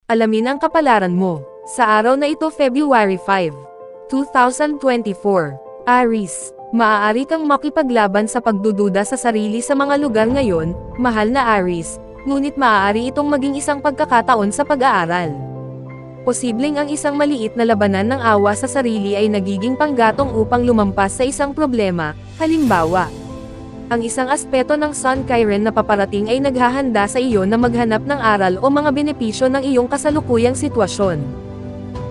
Alamin ang kapalaran mo. Sa araw na ito February 5, 2024. Aries, maaari kang makipaglaban sa pagdududa sa sarili sa mga lugar ngayon, mahal na Aries, ngunit maaari itong maging isang pagkakataon sa pag-aaral. Posibleng ang isang maliit na labanan ng awa sa sarili ay nagiging panggatong upang lumampas sa isang problema, halimbawa. Ang isang aspeto ng Sun Chiron na paparating ay naghahanda sa iyo na maghanap ng aral o mga benepisyo ng iyong kasalukuyang sitwasyon.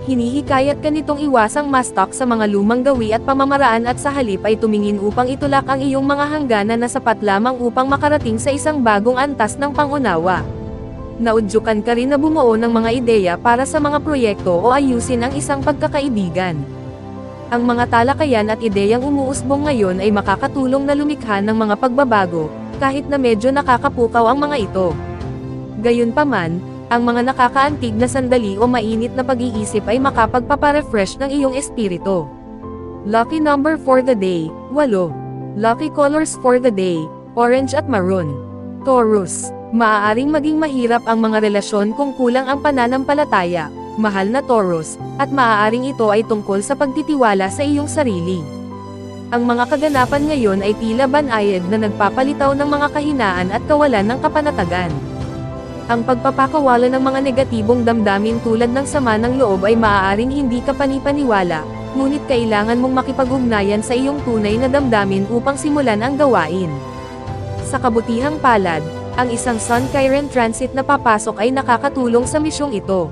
Hinihikayat ka nitong iwasang ma-stuck sa mga lumang gawi at pamamaraan at sa halip ay tumingin upang itulak ang iyong mga hangganan na sapat lamang upang makarating sa isang bagong antas ng pangunawa. Naudyukan ka rin na bumuo ng mga ideya para sa mga proyekto o ayusin ang isang pagkakaibigan. Ang mga talakayan at ideyang umuusbong ngayon ay makakatulong na lumikha ng mga pagbabago, kahit na medyo nakakapukaw ang mga ito. Gayunpaman, ang mga nakakaantig na sandali o mainit na pag-iisip ay makapagpaparefresh ng iyong espiritu. Lucky number for the day, 8. Lucky colors for the day, orange at maroon. Taurus, maaaring maging mahirap ang mga relasyon kung kulang ang pananampalataya, mahal na Taurus, at maaaring ito ay tungkol sa pagtitiwala sa iyong sarili. Ang mga kaganapan ngayon ay tila banayad na nagpapalitaw ng mga kahinaan at kawalan ng kapanatagan. Ang pagpapakawala ng mga negatibong damdamin tulad ng sama ng loob ay maaaring hindi ka panipaniwala, ngunit kailangan mong makipag-ugnayan sa iyong tunay na damdamin upang simulan ang gawain. Sa kabutihang palad, ang isang Sun Chiron transit na papasok ay nakakatulong sa misyong ito.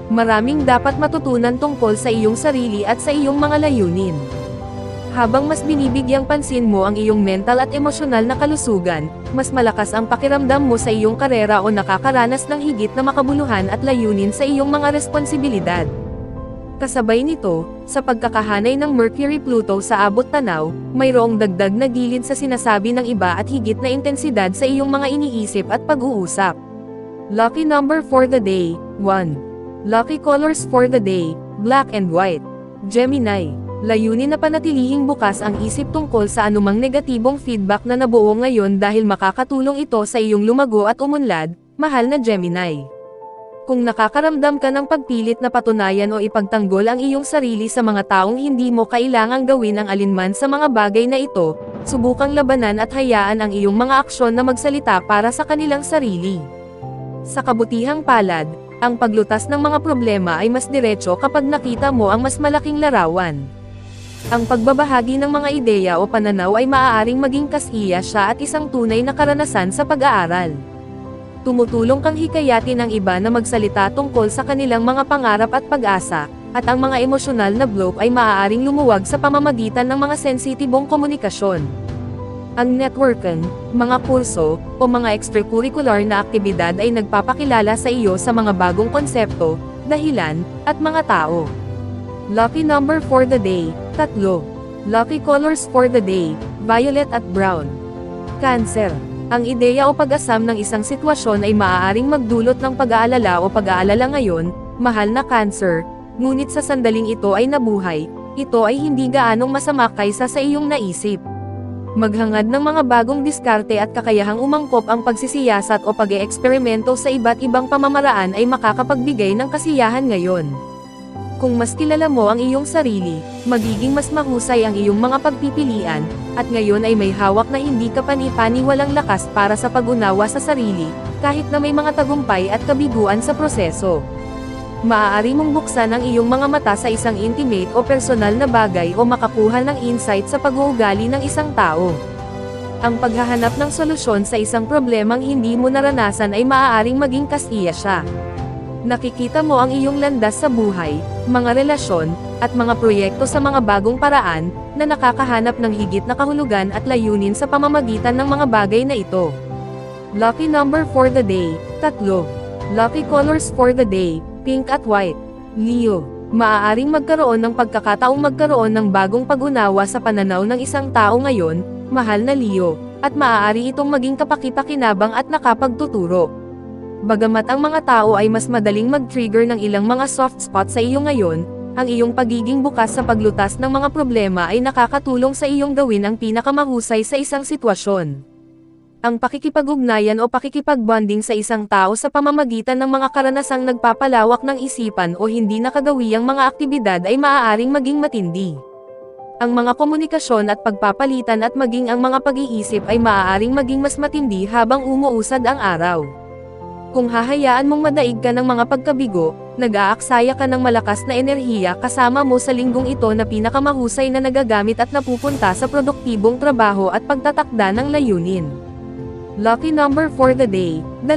Maraming dapat matutunan tungkol sa iyong sarili at sa iyong mga layunin. Habang mas binibigyang pansin mo ang iyong mental at emosyonal na kalusugan, mas malakas ang pakiramdam mo sa iyong karera o nakakaranas ng higit na makabuluhan at layunin sa iyong mga responsibilidad. Kasabay nito, sa pagkakahanay ng Mercury-Pluto sa abot tanaw, mayroong dagdag na gilid sa sinasabi ng iba at higit na intensidad sa iyong mga iniisip at pag-uusap. Lucky number for the day, 1. Lucky colors for the day, black and white. Gemini, layunin na panatilihing bukas ang isip tungkol sa anumang negatibong feedback na nabuo ngayon dahil makakatulong ito sa iyong lumago at umunlad, mahal na Gemini. Kung nakakaramdam ka ng pagpilit na patunayan o ipagtanggol ang iyong sarili sa mga taong hindi mo kailangang gawin ang alinman sa mga bagay na ito, subukang labanan at hayaan ang iyong mga aksyon na magsalita para sa kanilang sarili. Sa kabutihang palad, ang paglutas ng mga problema ay mas diretso kapag nakita mo ang mas malaking larawan. Ang pagbabahagi ng mga ideya o pananaw ay maaaring maging kasiya siya at isang tunay na karanasan sa pag-aaral. Tumutulong kang hikayatin ang iba na magsalita tungkol sa kanilang mga pangarap at pag-asa, at ang mga emosyonal na bloke ay maaaring lumuwag sa pamamagitan ng mga sensitibong komunikasyon. Ang networking, mga kurso, o mga extracurricular na aktibidad ay nagpapakilala sa iyo sa mga bagong konsepto, dahilan, at mga tao. Lucky number for the day, 3. Lucky colors for the day, violet at brown. Cancer, ang ideya o pag-asam ng isang sitwasyon ay maaaring magdulot ng pag-aalala o pag-aalala ngayon, mahal na Cancer, ngunit sa sandaling ito ay nabuhay, ito ay hindi gaanong masama kaysa sa iyong naisip. Maghangad ng mga bagong diskarte at kakayahang umangkop ang pagsisiyasat o pag-eeksperimento sa iba't ibang pamamaraan ay makakapagbigay ng kasiyahan ngayon. Kung mas kilala mo ang iyong sarili, magiging mas mahusay ang iyong mga pagpipilian, at ngayon ay may hawak na hindi ka panipaniwalang lakas para sa pag-unawa sa sarili, kahit na may mga tagumpay at kabiguan sa proseso. Maaari mong buksan ang iyong mga mata sa isang intimate o personal na bagay o makakuha ng insight sa pag-uugali ng isang tao. Ang paghahanap ng solusyon sa isang problemang hindi mo naranasan ay maaaring maging kasiya siya. Nakikita mo ang iyong landas sa buhay, mga relasyon, at mga proyekto sa mga bagong paraan, na nakakahanap ng higit na kahulugan at layunin sa pamamagitan ng mga bagay na ito. Lucky number for the day, 3. Lucky colors for the day, pink at white. Leo, maaaring magkaroon ng pagkakataong magkaroon ng bagong pag-unawa sa pananaw ng isang tao ngayon, mahal na Leo, at maaari itong maging kapaki-pakinabang at nakapagtuturo. Bagamat ang mga tao ay mas madaling mag-trigger ng ilang mga soft spot sa iyo ngayon, ang iyong pagiging bukas sa paglutas ng mga problema ay nakakatulong sa iyong gawin ang pinakamahusay sa isang sitwasyon. Ang pakikipag-ugnayan o pakikipag-bonding sa isang tao sa pamamagitan ng mga karanasang nagpapalawak ng isipan o hindi nakagawiyang mga aktibidad ay maaaring maging matindi. Ang mga komunikasyon at pagpapalitan at maging ang mga pag-iisip ay maaaring maging mas matindi habang umuusad ang araw. Kung hahayaan mong madaig ka ng mga pagkabigo, nag-aaksaya ka ng malakas na enerhiya kasama mo sa linggong ito na pinakamahusay na nagagamit at napupunta sa produktibong trabaho at pagtatakda ng layunin. Lucky number for the day, 2.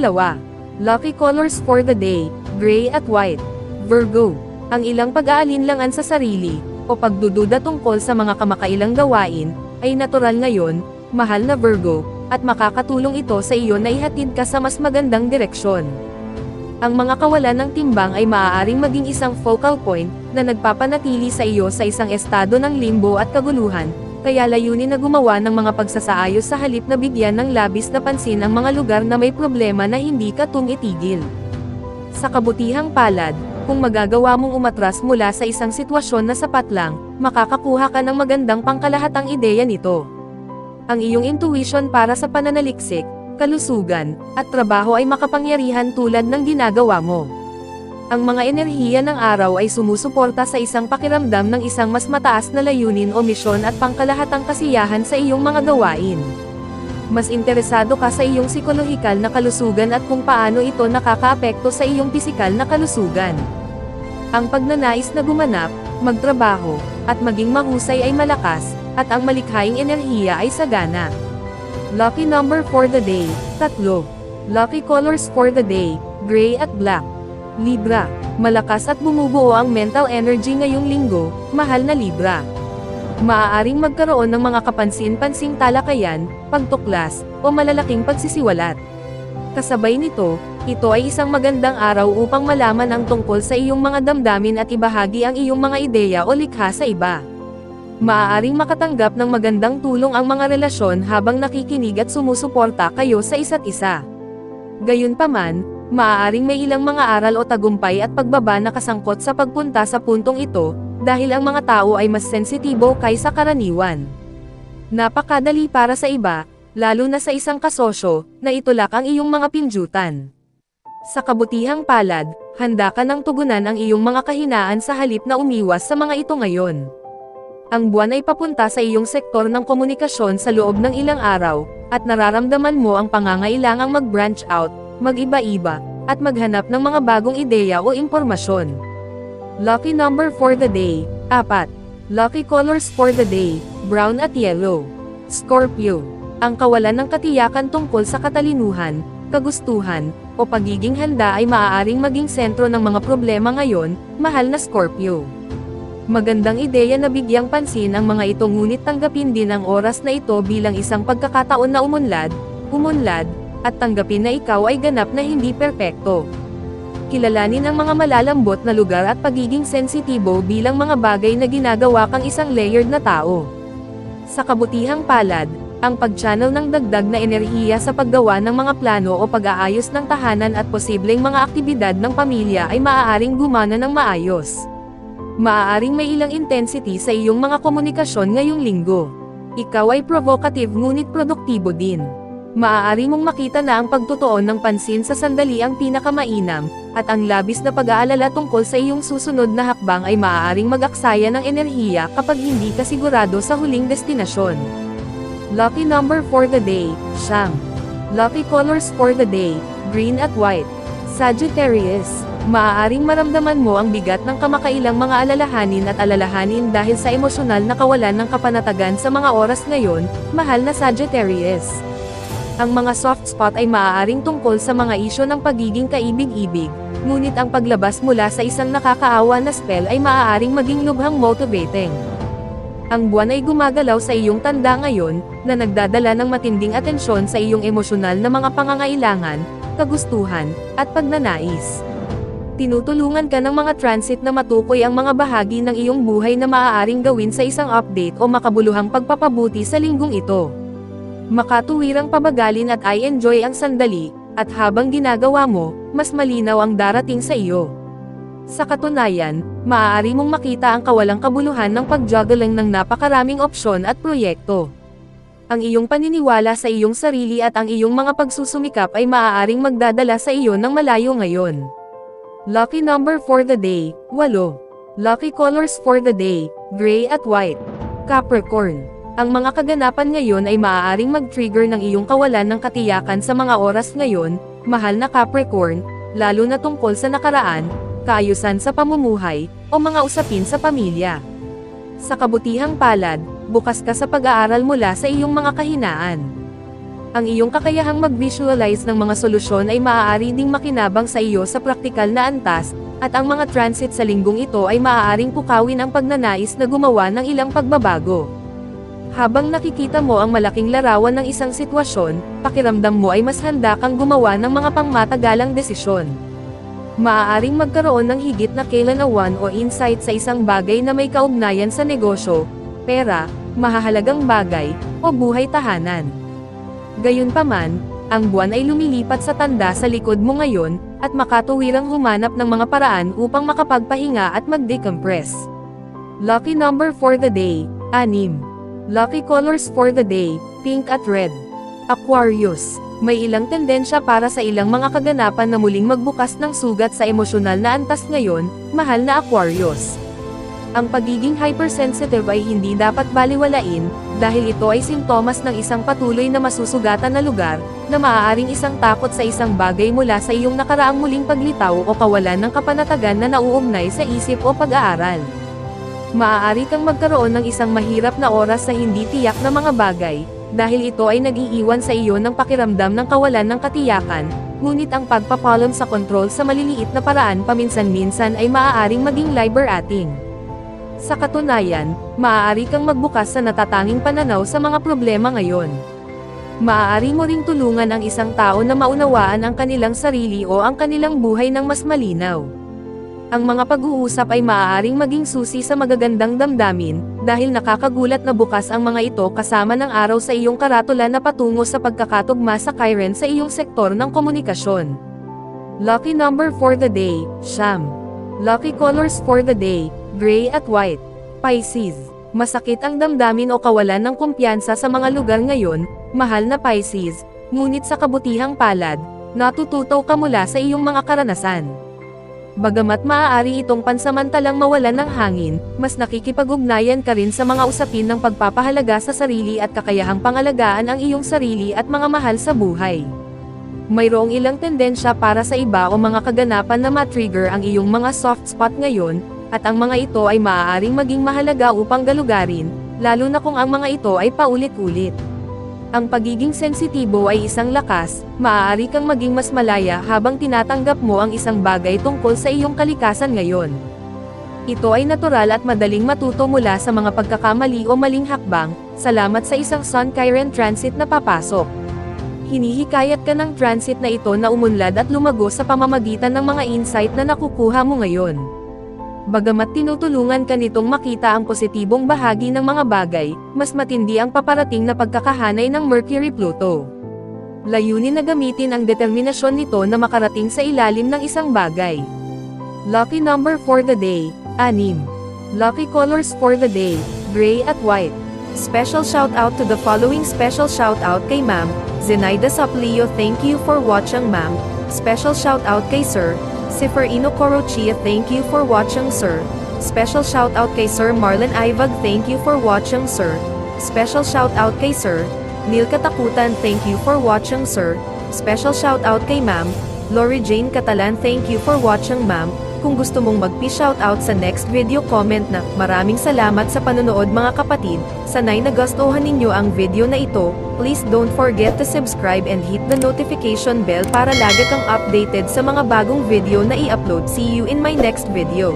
Lucky colors for the day, gray at white. Virgo, ang ilang pag-aalinlangan sa sarili, o pagdududa tungkol sa mga kamakailang gawain, ay natural ngayon, mahal na Virgo, at makakatulong ito sa iyo na ihatid ka sa mas magandang direksyon. Ang mga kawalan ng timbang ay maaaring maging isang focal point, na nagpapanatili sa iyo sa isang estado ng limbo at kaguluhan, kaya layunin na gumawa ng mga pagsasaayos sa halip na bigyan ng labis na pansin ang mga lugar na may problema na hindi ka tumitigil. Sa kabutihang palad, kung magagawa mong umatras mula sa isang sitwasyon na sapat lang, makakakuha ka ng magandang pangkalahatang ideya nito. Ang iyong intuition para sa pananaliksik, kalusugan, at trabaho ay makapangyarihan tulad ng ginagawa mo. Ang mga enerhiya ng araw ay sumusuporta sa isang pakiramdam ng isang mas mataas na layunin o misyon at pangkalahatang kasiyahan sa iyong mga gawain. Mas interesado ka sa iyong psikolohikal na kalusugan at kung paano ito nakakaapekto sa iyong pisikal na kalusugan. Ang pagnanais na gumanap, magtrabaho, at maging mahusay ay malakas, at ang malikhaing enerhiya ay sagana. Lucky number for the day, 3. Lucky colors for the day, gray at black. Libra, malakas at bumubuo ang mental energy ngayong linggo, mahal na Libra. Maaaring magkaroon ng mga kapansin-pansing talakayan, pagtuklas, o malalaking pagsisiwalat. Kasabay nito, ito ay isang magandang araw upang malaman ang tungkol sa iyong mga damdamin at ibahagi ang iyong mga ideya o likha sa iba. Maaaring makatanggap ng magandang tulong ang mga relasyon habang nakikinig at sumusuporta kayo sa isa't isa. Gayunpaman, maaaring may ilang mga aral o tagumpay at pagbaba na kasangkot sa pagpunta sa puntong ito, dahil ang mga tao ay mas sensitibo kaysa karaniwan. Napakadali para sa iba, lalo na sa isang kasosyo, na itulak ang iyong mga pinjutan. Sa kabutihang palad, handa ka nang tugunan ang iyong mga kahinaan sa halip na umiwas sa mga ito ngayon. Ang buwan ay papunta sa iyong sektor ng komunikasyon sa loob ng ilang araw, at nararamdaman mo ang pangangailangang mag-branch out, mag-iba-iba, at maghanap ng mga bagong ideya o impormasyon. Lucky number for the day, 4. Lucky colors for the day, brown at yellow. Scorpio, ang kawalan ng katiyakan tungkol sa katalinuhan, kagustuhan, o pagiging handa ay maaaring maging sentro ng mga problema ngayon, mahal na Scorpio. Magandang ideya na bigyang pansin ang mga ito ngunit tanggapin din ang oras na ito bilang isang pagkakataon na umunlad, at tanggapin na ikaw ay ganap na hindi perpekto. Kilalanin ang mga malalambot na lugar at pagiging sensitibo bilang mga bagay na ginagawa kang isang layered na tao. Sa kabutihang palad, ang pag-channel ng dagdag na enerhiya sa paggawa ng mga plano o pag-aayos ng tahanan at posibleng mga aktibidad ng pamilya ay maaaring gumana ng maayos. Maaaring may ilang intensity sa iyong mga komunikasyon ngayong linggo. Ikaw ay provocative ngunit produktibo din. Maaari mong makita na ang pagtutuon ng pansin sa sandali ang pinakamainam, at ang labis na pag-aalala tungkol sa iyong susunod na hakbang ay maaaring mag-aksaya ng enerhiya kapag hindi ka sigurado sa huling destinasyon. Lucky number for the day, 9. Lucky colors for the day, green at white. Sagittarius, maaaring maramdaman mo ang bigat ng kamakailang mga alalahanin dahil sa emosyonal na kawalan ng kapanatagan sa mga oras ngayon, mahal na Sagittarius. Ang mga soft spot ay maaaring tungkol sa mga isyo ng pagiging kaibig-ibig, ngunit ang paglabas mula sa isang nakakaawa na spell ay maaaring maging lubhang motivating. Ang buwan ay gumagalaw sa iyong tanda ngayon, na nagdadala ng matinding atensyon sa iyong emosyonal na mga pangangailangan, kagustuhan, at pagnanais. Tinutulungan ka ng mga transit na matukoy ang mga bahagi ng iyong buhay na maaaring gawin sa isang update o makabuluhang pagpapabuti sa linggong ito. Makatuwirang pabagalin at i-enjoy ang sandali, at habang ginagawa mo, mas malinaw ang darating sa iyo. Sa katunayan, maaari mong makita ang kawalang kabuluhan ng pagjuggling ng napakaraming opsyon at proyekto. Ang iyong paniniwala sa iyong sarili at ang iyong mga pagsusumikap ay maaaring magdadala sa iyo ng malayo ngayon. Lucky number for the day, 8. Lucky colors for the day, gray at white. Capricorn. Ang mga kaganapan ngayon ay maaaring mag-trigger ng iyong kawalan ng katiyakan sa mga oras ngayon, mahal na Capricorn, lalo na tungkol sa nakaraan, kaayusan sa pamumuhay, o mga usapin sa pamilya. Sa kabutihang palad, bukas ka sa pag-aaral mula sa iyong mga kahinaan. Ang iyong kakayahang mag-visualize ng mga solusyon ay maaari ding makinabang sa iyo sa praktikal na antas, at ang mga transit sa linggong ito ay maaaring pukawin ang pagnanais na gumawa ng ilang pagbabago. Habang nakikita mo ang malaking larawan ng isang sitwasyon, pakiramdam mo ay mas handa kang gumawa ng mga pangmatagalang desisyon. Maaaring magkaroon ng higit na kailanawan o insight sa isang bagay na may kaugnayan sa negosyo, pera, mahahalagang bagay, o buhay tahanan. Gayunpaman, ang buwan ay lumilipat sa tanda sa likod mo ngayon, at makatuwirang humanap ng mga paraan upang makapagpahinga at mag-decompress. Lucky number for the day, 6. Lucky colors for the day, pink at red. Aquarius. May ilang tendensya para sa ilang mga kaganapan na muling magbukas ng sugat sa emosyonal na antas ngayon, mahal na Aquarius. Ang pagiging hypersensitive ay hindi dapat baliwalain, dahil ito ay sintomas ng isang patuloy na masusugatan na lugar, na maaaring isang takot sa isang bagay mula sa iyong nakaraang muling paglitaw o kawalan ng kapanatagan na nauugnay sa isip o pag-aaral. Maaari kang magkaroon ng isang mahirap na oras sa hindi tiyak na mga bagay, dahil ito ay nag-iiwan sa iyo ng pakiramdam ng kawalan ng katiyakan, ngunit ang pagpapalon sa kontrol sa maliliit na paraan paminsan-minsan ay maaaring maging liberating. Sa katunayan, maaari kang magbukas sa natatanging pananaw sa mga problema ngayon. Maaari mo ring tulungan ang isang tao na maunawaan ang kanilang sarili o ang kanilang buhay ng mas malinaw. Ang mga pag-uusap ay maaaring maging susi sa magagandang damdamin, dahil nakakagulat na bukas ang mga ito kasama ng araw sa iyong karatula na patungo sa pagkakatugma sa Chiron sa iyong sektor ng komunikasyon. Lucky number for the day, 9. Lucky colors for the day, gray at white. Pisces. Masakit ang damdamin o kawalan ng kumpiyansa sa mga lugar ngayon, mahal na Pisces, ngunit sa kabutihang palad, natututo ka mula sa iyong mga karanasan. Bagamat maaari itong pansamantalang mawalan ng hangin, mas nakikipag-ugnayan ka rin sa mga usapin ng pagpapahalaga sa sarili at kakayahang pangalagaan ang iyong sarili at mga mahal sa buhay. Mayroong ilang tendensya para sa iba o mga kaganapan na ma-trigger ang iyong mga soft spot ngayon, at ang mga ito ay maaaring maging mahalaga upang galugarin, lalo na kung ang mga ito ay paulit-ulit. Ang pagiging sensitibo ay isang lakas, maaari kang maging mas malaya habang tinatanggap mo ang isang bagay tungkol sa iyong kalikasan ngayon. Ito ay natural at madaling matuto mula sa mga pagkakamali o maling hakbang, salamat sa isang Sun-Chiron transit na papasok. Hinihikayat ka ng transit na ito na umunlad at lumago sa pamamagitan ng mga insight na nakukuha mo ngayon. Bagamat tinutulungan ka nitong makita ang positibong bahagi ng mga bagay, mas matindi ang paparating na pagkakahanay ng Mercury-Pluto. Layunin na gamitin ang determinasyon nito na makarating sa ilalim ng isang bagay. Lucky number for the day, 6. Lucky colors for the day, gray at white. Special shout out to the following. Special shout out kay Ma'am Zenaida Saplio, thank you for watching ma'am. Special shout out kay Sir Seferino Corochia, thank you for watching sir. Special shout out kay Sir Marlon Ivag, thank you for watching sir. Special shout out kay Sir Neil Katakutan, thank you for watching sir. Special shout out kay Ma'am Lori Jane Catalan, thank you for watching ma'am. Kung gusto mong mag-shoutout sa next video, comment na. Maraming salamat sa panonood mga kapatid. Sana'y nagustuhan ninyo ang video na ito. Please don't forget to subscribe and hit the notification bell para lagi kang updated sa mga bagong video na i-upload. See you in my next video.